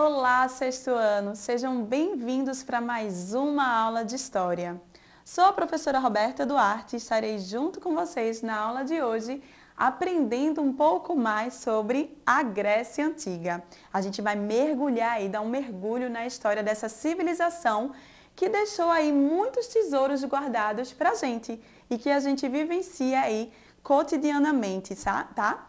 Olá, sexto ano! Sejam bem-vindos para mais uma aula de História. Sou a professora Roberta Duarte e estarei junto com vocês na aula de hoje, aprendendo um pouco mais sobre a Grécia Antiga. A gente vai mergulhar aí, dar um mergulho na história dessa civilização que deixou aí muitos tesouros guardados para a gente e que a gente vivencia aí cotidianamente, tá?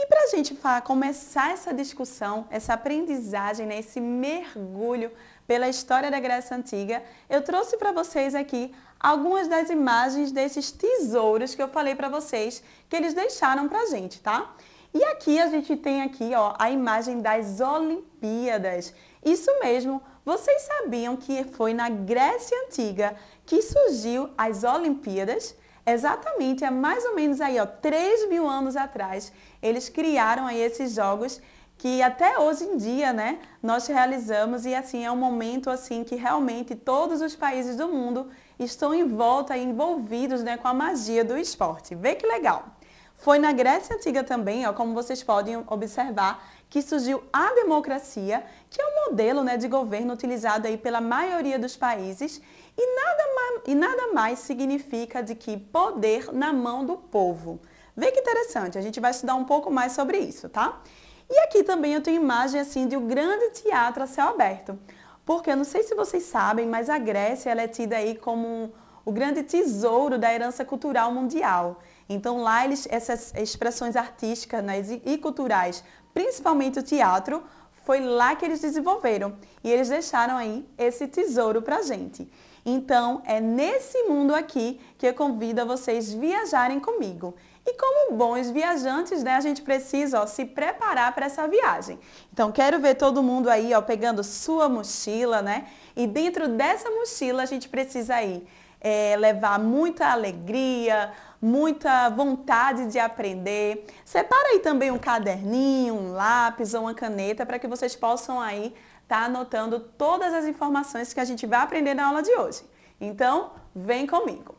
E para a gente começar essa discussão, essa aprendizagem, né, esse mergulho pela história da Grécia Antiga, eu trouxe para vocês aqui algumas das imagens desses tesouros que eu falei para vocês que eles deixaram para a gente, tá? E aqui a gente tem aqui, ó, a imagem das Olimpíadas. Isso mesmo, vocês sabiam que foi na Grécia Antiga que surgiu as Olimpíadas? Exatamente, é mais ou menos aí, ó, 3.000 anos atrás, eles criaram aí esses jogos que até hoje em dia, né, nós realizamos e assim é um momento assim que realmente todos os países do mundo estão em volta e envolvidos, né, com a magia do esporte. Vê que legal! Foi na Grécia Antiga também, ó, como vocês podem observar, que surgiu a democracia, que é um modelo, né, de governo utilizado aí pela maioria dos países e nada mais significa de que poder na mão do povo. Vê que interessante, a gente vai estudar um pouco mais sobre isso, tá? E aqui também eu tenho imagem assim de um grande teatro a céu aberto, porque eu não sei se vocês sabem, mas a Grécia ela é tida aí como o grande tesouro da herança cultural mundial. Então lá essas expressões artísticas, né, e culturais, principalmente o teatro, foi lá que eles desenvolveram e eles deixaram aí esse tesouro pra gente. Então é nesse mundo aqui que eu convido a vocês viajarem comigo. E como bons viajantes, né, a gente precisa, ó, se preparar para essa viagem. Então quero ver todo mundo aí, ó, pegando sua mochila, né? E dentro dessa mochila a gente precisa aí levar muita alegria, muita vontade de aprender. Separa aí também um caderninho, um lápis ou uma caneta para que vocês possam aí estar anotando todas as informações que a gente vai aprender na aula de hoje. Então, vem comigo.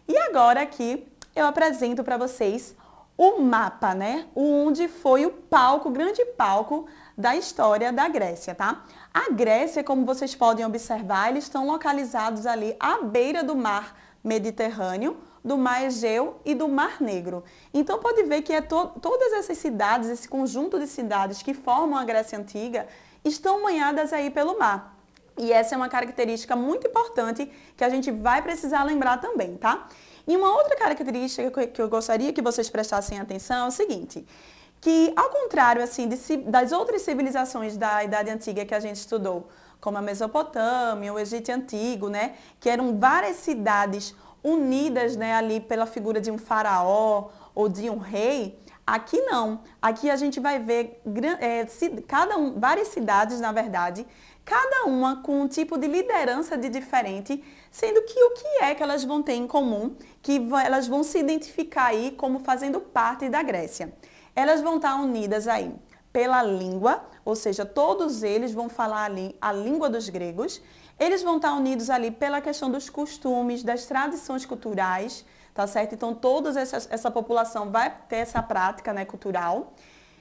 E agora aqui eu apresento para vocês o mapa, né? Onde foi o palco, o grande palco da história da Grécia, tá? A Grécia, como vocês podem observar, eles estão localizados ali à beira do mar Mediterrâneo, do mar Egeu e do Mar Negro. Então pode ver que todas essas cidades, esse conjunto de cidades que formam a Grécia Antiga, estão banhadas aí pelo mar. E essa é uma característica muito importante que a gente vai precisar lembrar também, tá? E uma outra característica que eu gostaria que vocês prestassem atenção é o seguinte, que ao contrário assim, das outras civilizações da Idade Antiga que a gente estudou, como a Mesopotâmia, o Egito Antigo, né, que eram várias cidades unidas, né, ali pela figura de um faraó ou de um rei, aqui não. Aqui a gente vai ver várias cidades, na verdade, cada uma com um tipo de liderança diferente, sendo que o que é que elas vão ter em comum, que elas vão se identificar aí como fazendo parte da Grécia. Elas vão estar unidas aí pela língua, ou seja, todos eles vão falar ali a língua dos gregos. Eles vão estar unidos ali pela questão dos costumes, das tradições culturais, tá certo? Então, toda essa população vai ter essa prática, né, cultural.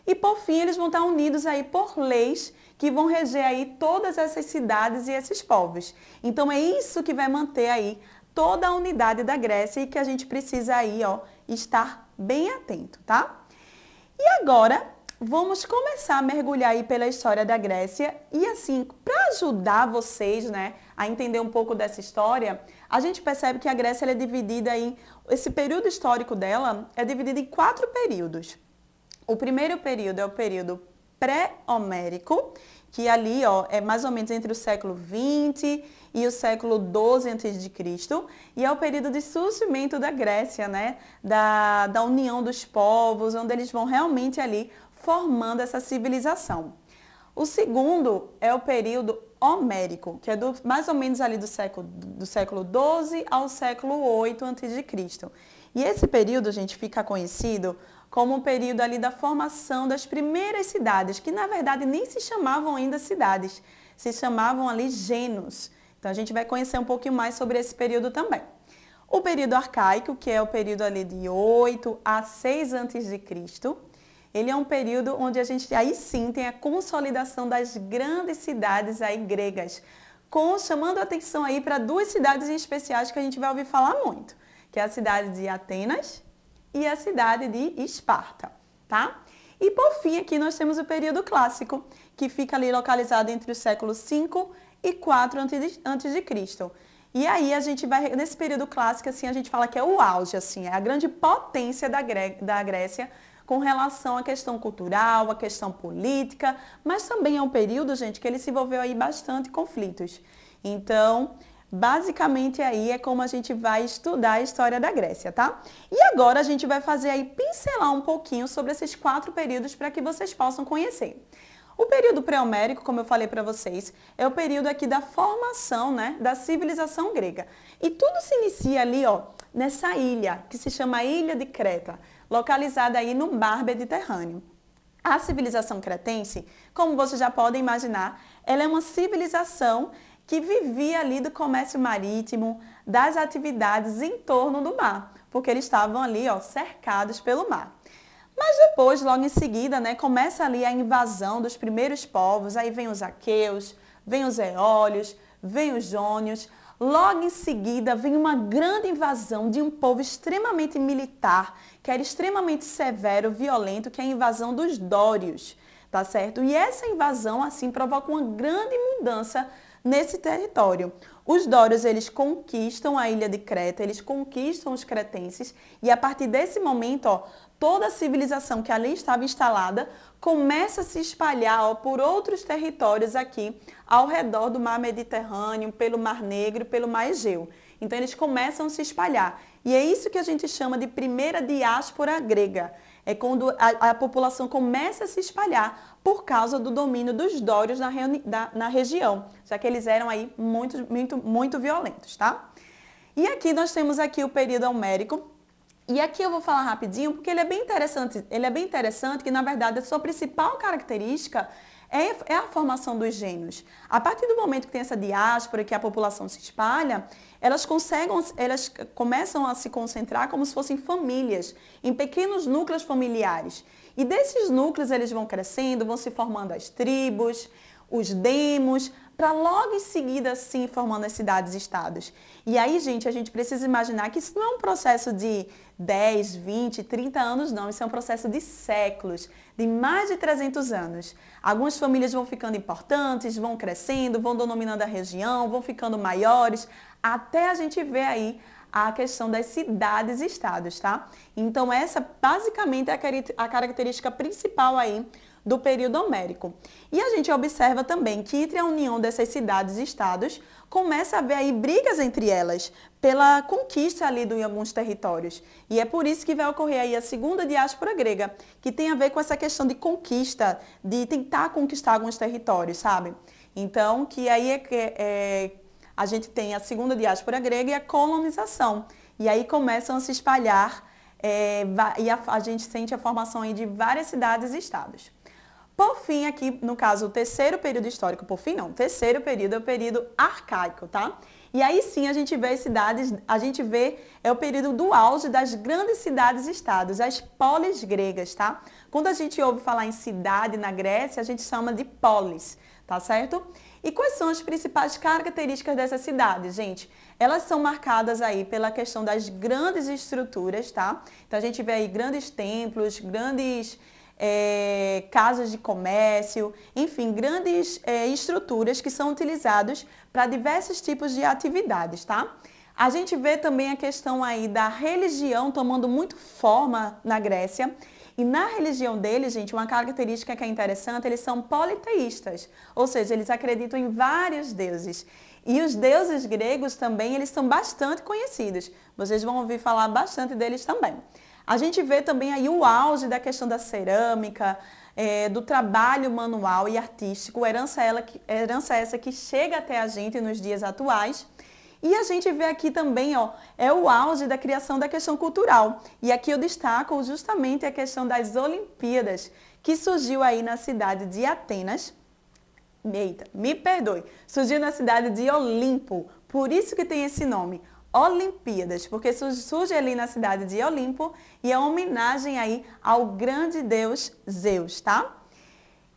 E, por fim, eles vão estar unidos aí por leis que vão reger aí todas essas cidades e esses povos. Então, é isso que vai manter aí toda a unidade da Grécia e que a gente precisa aí, ó, estar bem atento, tá? E agora, vamos começar a mergulhar aí pela história da Grécia e assim, para ajudar vocês, né, a entender um pouco dessa história, a gente percebe que a Grécia ela é dividida em, esse período histórico dela é dividido em 4 períodos. O primeiro período é o período pré-homérico, que ali, ó, é mais ou menos entre o século 20 e o século 12 a.C., e é o período de surgimento da Grécia, né, da união dos povos, onde eles vão realmente ali formando essa civilização. O segundo é o período homérico, que é mais ou menos ali do século 12 ao século 8 a.C. E esse período, gente, fica conhecido como o período ali da formação das primeiras cidades, que na verdade nem se chamavam ainda cidades, se chamavam ali genos. Então a gente vai conhecer um pouquinho mais sobre esse período também. O período arcaico, que é o período ali de 8 a 6 a.C., ele é um período onde a gente aí sim tem a consolidação das grandes cidades aí gregas, chamando a atenção aí para duas cidades em especiais que a gente vai ouvir falar muito, que é a cidade de Atenas e a cidade de Esparta, tá? E por fim aqui nós temos o período clássico, que fica ali localizado entre os séculos 5 e 4 a.C. E aí a gente vai, nesse período clássico, assim, a gente fala que é o auge, assim, é a grande potência da Grécia com relação à questão cultural, à questão política, mas também é um período, gente, que ele se envolveu aí bastante conflitos. Então, basicamente aí é como a gente vai estudar a história da Grécia, tá? E agora a gente vai fazer aí, pincelar um pouquinho sobre esses 4 períodos para que vocês possam conhecer. O período pré-homérico, como eu falei para vocês, é o período aqui da formação, né, da civilização grega. E tudo se inicia ali, ó, nessa ilha, que se chama Ilha de Creta, localizada aí no mar Mediterrâneo. A civilização cretense, como vocês já podem imaginar, ela é uma civilização que vivia ali do comércio marítimo, das atividades em torno do mar, porque eles estavam ali, ó, cercados pelo mar. Mas depois, logo em seguida, né, começa ali a invasão dos primeiros povos, aí vem os aqueus, vem os eólios, vem os jônios. Logo em seguida, vem uma grande invasão de um povo extremamente militar, que era extremamente severo, violento, que é a invasão dos dórios, tá certo? E essa invasão, assim, provoca uma grande mudança nesse território. Os dórios, eles conquistam a ilha de Creta, eles conquistam os cretenses e a partir desse momento, ó, toda a civilização que ali estava instalada começa a se espalhar, ó, por outros territórios aqui ao redor do mar Mediterrâneo, pelo Mar Negro, pelo Mar Egeu. Então eles começam a se espalhar. E é isso que a gente chama de primeira diáspora grega. É quando a população começa a se espalhar por causa do domínio dos dórios na região, já que eles eram aí muito violentos, tá? E aqui nós temos aqui o período homérico. E aqui eu vou falar rapidinho, porque ele é bem interessante que, na verdade, a sua principal característica é a formação dos gênios. A partir do momento que tem essa diáspora, que a população se espalha, elas começam a se concentrar como se fossem famílias, em pequenos núcleos familiares. E desses núcleos eles vão crescendo, vão se formando as tribos, os demos, para logo em seguida, sim, formando as cidades-estados. E aí, gente, a gente precisa imaginar que isso não é um processo de 10, 20, 30 anos, não. Isso é um processo de séculos, de mais de 300 anos. Algumas famílias vão ficando importantes, vão crescendo, vão dominando a região, vão ficando maiores, até a gente ver aí a questão das cidades-estados, tá? Então, essa basicamente é a característica principal aí do período homérico. E a gente observa também que entre a união dessas cidades e estados, começa a haver aí brigas entre elas pela conquista ali de alguns territórios. E é por isso que vai ocorrer aí a segunda diáspora grega, que tem a ver com essa questão de conquista, de tentar conquistar alguns territórios, sabe? Então, que aí a gente tem a segunda diáspora grega e a colonização. E aí começam a se espalhar e a gente sente a formação aí de várias cidades e estados. Por fim, aqui, no caso, o terceiro período histórico, por fim não, o terceiro período é o período arcaico, tá? E aí sim a gente vê as cidades, é o período do auge das grandes cidades-estados, as polis gregas, tá? Quando a gente ouve falar em cidade na Grécia, a gente chama de polis, tá certo? E quais são as principais características dessas cidades, gente? Elas são marcadas aí pela questão das grandes estruturas, tá? Então a gente vê aí grandes templos, grandes casas de comércio, enfim, grandes estruturas que são utilizadas para diversos tipos de atividades, tá? A gente vê também a questão aí da religião tomando muito forma na Grécia. E na religião deles, gente, uma característica que é interessante, eles são politeístas, ou seja, eles acreditam em vários deuses. E os deuses gregos também, eles são bastante conhecidos. Vocês vão ouvir falar bastante deles também. A gente vê também aí o auge da questão da cerâmica, do trabalho manual e artístico, herança essa que chega até a gente nos dias atuais. E a gente vê aqui também, ó, é o auge da criação da questão cultural. E aqui eu destaco justamente a questão das Olimpíadas, que surgiu aí na cidade de Atenas. Eita, me perdoe, surgiu na cidade de Olimpo, por isso que tem esse nome, Olimpíadas, porque surge ali na cidade de Olimpo e é uma homenagem aí ao grande deus Zeus, tá?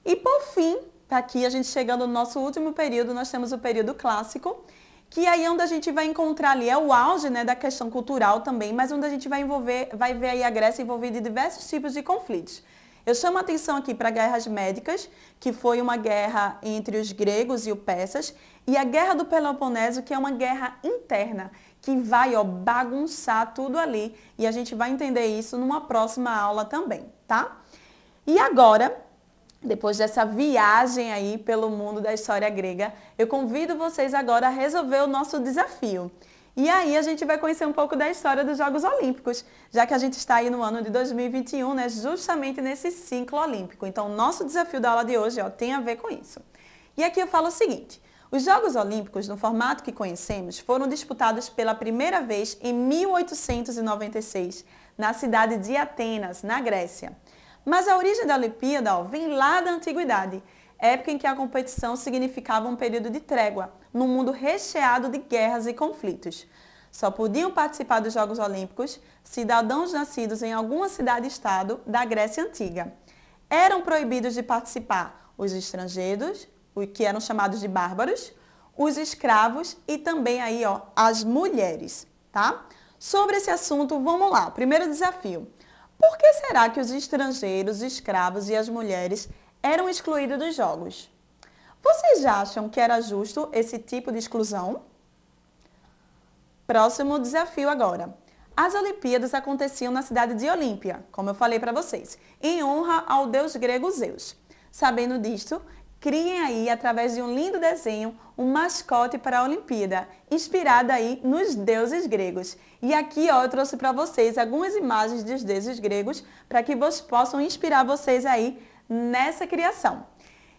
E por fim, tá aqui a gente chegando no nosso último período, nós temos o período clássico, que aí é onde a gente vai encontrar ali, é o auge, né, da questão cultural também, mas onde a gente vai ver aí a Grécia envolvida em diversos tipos de conflitos. Eu chamo a atenção aqui para guerras médicas, que foi uma guerra entre os gregos e os persas, e a Guerra do Peloponeso, que é uma guerra interna, que vai bagunçar tudo ali, e a gente vai entender isso numa próxima aula também, tá? E agora, depois dessa viagem aí pelo mundo da história grega, eu convido vocês agora a resolver o nosso desafio. E aí a gente vai conhecer um pouco da história dos Jogos Olímpicos, já que a gente está aí no ano de 2021, né, justamente nesse ciclo olímpico. Então, o nosso desafio da aula de hoje tem a ver com isso. E aqui eu falo o seguinte: os Jogos Olímpicos, no formato que conhecemos, foram disputados pela primeira vez em 1896, na cidade de Atenas, na Grécia. Mas a origem da Olimpíada vem lá da Antiguidade, época em que a competição significava um período de trégua, num mundo recheado de guerras e conflitos. Só podiam participar dos Jogos Olímpicos cidadãos nascidos em alguma cidade-estado da Grécia Antiga. Eram proibidos de participar os estrangeiros, os que eram chamados de bárbaros, os escravos e também aí, as mulheres, tá? Sobre esse assunto, vamos lá. Primeiro desafio. Por que será que os estrangeiros, os escravos e as mulheres eram excluídos dos jogos? Vocês acham que era justo esse tipo de exclusão? Próximo desafio agora. As Olimpíadas aconteciam na cidade de Olímpia, como eu falei para vocês, em honra ao deus grego Zeus. Sabendo disto, criem aí, através de um lindo desenho, um mascote para a Olimpíada, inspirado aí nos deuses gregos. E aqui, eu trouxe para vocês algumas imagens dos deuses gregos, para que possam inspirar vocês aí nessa criação.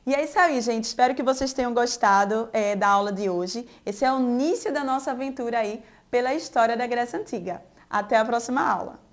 E é isso aí, gente. Espero que vocês tenham gostado da aula de hoje. Esse é o início da nossa aventura aí pela história da Grécia Antiga. Até a próxima aula.